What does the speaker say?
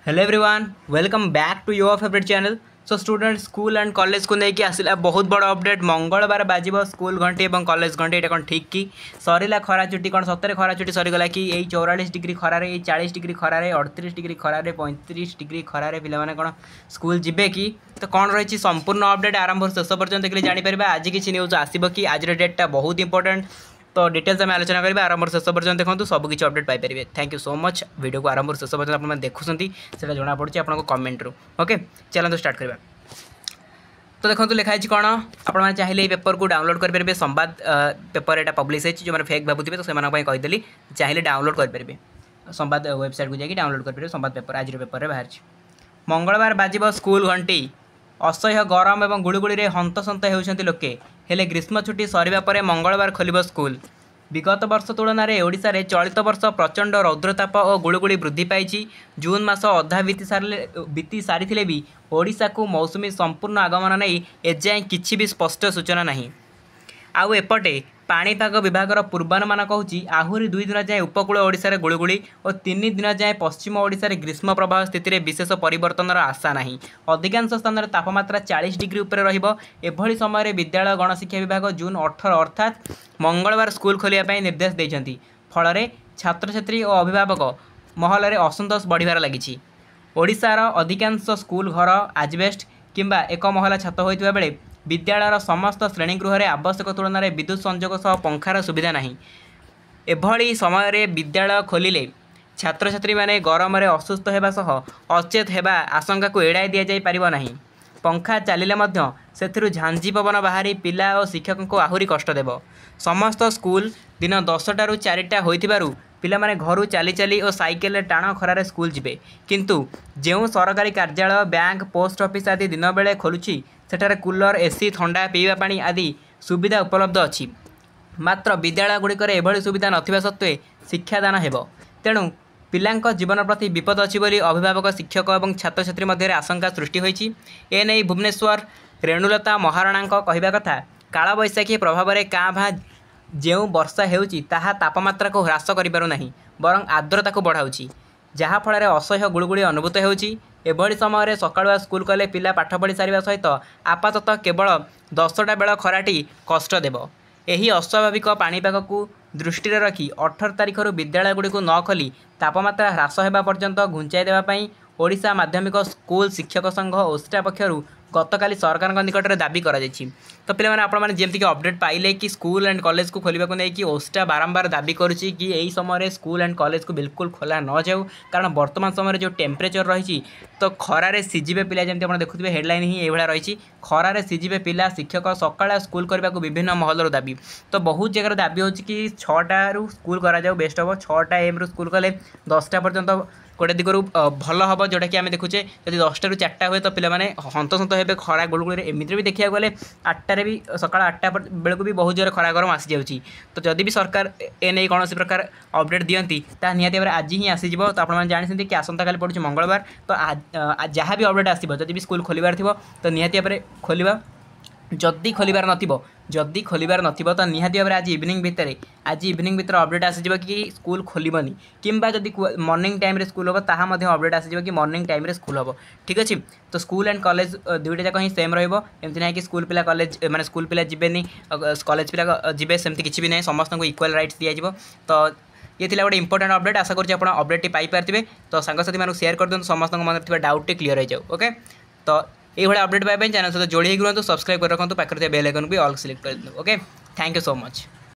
Hello everyone welcome back to your favourite channel. So student school and college को लेकिन आसला बहुत बड़ अपडेट। मंगलवार बाजिब स्कूल घंटी और कॉलेज घंटी ये कौन ठीक कि सरला खरा छुट्टी कौन सतरे खरा छुट्टी सरीगला कि यही 44 डिग्री खरारे 40 डिग्री खरारे 38 डिग्री खरारे 35 डिग्री खरारे पे कौन स्कूल जीवे कि तो कौन रही संपूर्ण अपडेट आरंभ शेष पर्यटन देखिए जापर। आज किसी न्यूज आसब कि आज डेटा बहुत इंपोर्टेंट तो डिटेल्स आम आलोचना करेंगे आरंभ शेष पर्यटन देखो सबकि अपडेट पाइपर। Thank you so much video को आरंभ शेष पर्यटन आप देखुं से जना पड़ी आपको कमेंट रू। ओके चलते स्टार्ट करवा। तो देखो लिखाई कौन आपने चाहिए पेपर को डाउनलोड करेंगे संवाद पेपर यहाँ पब्लिश होती जो मैंने फेक भावुवे तो से कहीदेली चाहिए डाउनलोड करेंगे संवाद वेबसाइट को जाकि डाउनलोड करेंगे संवाद पेपर आज पेपर में बाहर। मंगलवार बाजिब स्कूल घंटी असह्य गरम और गुड़गुड़ी हंतसंत होती लोके हेले ग्रीष्म छुट्टी सरिबा परे मंगलवार खोलिब स्कूल। विगत वर्ष तुलन में ओडिशा रे चलित वर्ष प्रचंड रौद्रताप और गुड़गुड़ी वृद्धि पाई। जून मास अधा बीती सारी भी ओडिशा को मौसुमी संपूर्ण आगमन नहीं एजाएँ किसी भी स्पष्ट सूचना नहीं। आउ एपटे पाणीपाग विभागर पूर्वानुमान कहूँ आहरी 2 दिन जाए उपकूल ओडिशा रे गुड़गुड़ी और 3 दिन जाए पश्चिम ओडिशा रे ग्रीष्म प्रवाह स्थिति में विशेष परिवर्तन आशा नहीं। अधिकांश स्थान में तापमात्रा 40 डिग्री उपर रहिबो। एभली समय विद्यालय गणशिक्षा विभाग जून 18 अर्थात मंगलवार स्कूल खोलिया निर्देश देइछंती। फल छात्र छात्री और अभिभावक महल में असंतोष बढ़िबार लागिछि। ओडिशार अधिकांश स्कूल घर आजबेस्ट किंबा एक महला छात होइतिबा बेले विद्यालयर समस्त श्रेणीगृह में आवश्यक तुलन में विद्युत संजोग सह पंखार सुविधा नहीं। एभली समय विद्यालय खोलिले छात्र छात्री माने गरम में असुस्थ होगा सह अचेत होगा आशंका को एड़ाई दि जापर नहीं। पंखा चलिले मध्य सेथिरु झांझी पवन बाहरी पिला और शिक्षक को आहरी कष्ट देव। समस्त स्कूल दिन 10टाରୁ 4टा होइथिबारु पिला माने घरू चली चली और साइकेल टाण खरार स्कूल जिबे किंतु जो सरकारी कार्यालय बैंक पोस्ट ऑफिस आदि दिन बेले खोलुछि सेठारे कूलर एसी ठंडा पीवा पानी आदि सुविधा उपलब्ध अच्छी। मात्र विद्यालय गुड़िकर एभली सुविधा नथिबा सत्वे शिक्षादान हेबो तेणु पिलांक जीवन प्रति विपद अच्छी बोली अभिभावक शिक्षक और छात्र छात्री मध्य आशंका सृष्टि होइछि। एने भुवनेश्वर रेणुलता महाराणा कहवा कथा काल बैशाखी प्रभाव में काँ भाँ जो वर्षा होउछि ताहा तापमात्रा को ह्रास करिपारु नाही बरं आर्द्रता को बढ़ाउछि जहाँफल असह्य गुड़गुड़ी अनुभूत होउछि। एभली समय सकाळुआ स्कूल कले पिला पाठ पढ़ी सारिबा सहित आपाततः केवल 10टा बेल खराटी कष्ट देव। एही अस्वाभाविक पाणीपाग को दृष्टि रखी 18 तारिखर विद्यालय गुड़ी न खोली तापमात्रा ह्रास होगा पर्यंत घुंचाई देवाई ओडिशा माध्यमिक स्कूल शिक्षक संघ ओस्टा पक्षर गतकाली सरकार निकट में दाबी कर। तो पे आपमती अपडेट पाइले कि स्कूल एंड कॉलेज को खोलने को लेकिन ओस्टा बारंबार दाबी करुच्ची कि यही समय स्कूल एंड कॉलेज को बिल्कुल खोला न जाऊ कारण वर्तमान समय जो टेम्परेचर रही तो खरारे सीझे पिला जमी आप देखुए हेडलाइन ही यही रही खरारे सीझे पिला शिक्षक सकाळ स्कूल करने को विभिन्न महलर दाबी। तो बहुत जगह दाबी हो कि 6टारू स्कूल करा बेस्ट हम 6टा AM रु स्कूल कले 10टा पर्यंत गोटे दिगरू भल हम जोटा कि आम देखुचे जब 10टारू 4टा हुए तो पिलाने हंतसंत हे खरा गुड़गुड़ी एमती भी देखा गले 8टारे भी सका 8टा बेलू भी बहुत जोर खरा गरम आसी जाऊँगी। तो जदि भी सरकार एने कौन प्रकार अपडेट दिखती निहती भाव आज ही आसीज। तो आपने जानते कि आसंता काली पड़ुछि मंगलवार तो जहाँ भी अपडेट आसो जदि भी स्कूल खोलिबार थी तो निहती भाव खोलिबा जदि खोलिबार नथिबो तो निहाती भाव आज इवनिंग भितर अपडेट आसीज कि स्कूल खोलबनी किंबा जदि मॉर्निंग टाइम रे स्कूल हम ताहा मध्य अपडेट आसीज कि मॉर्निंग टाइम रे स्कूल हम। ठीक अच्छे तो स्कूल एंड कॉलेज दुईटा जाक ही सेम रमती ना कि स्कूल पिला कॉलेज माने स्कूल पिला जीवेनी कॉलेज पिला जीवे सेमती किसी भी नहीं समस्त को इक्वल राइट्स दिज्व। तो ये थिला गोटे इंपोर्टेंट अपडेट आशा करुँच आप अपडेट पाइपारे तो सांगसाथी मानक शेयर कर दिखाँ समस्त मन डाउट क्लीयर हो जाऊ। ओके तो ये अपडेट पाइप चैनल सहित जोड़ी रुहतु सब्सक्राइब कर रखु पाखे बेल आइकन भी ऑल सिलेक्ट कर दिखाँ। Okay thank you so much.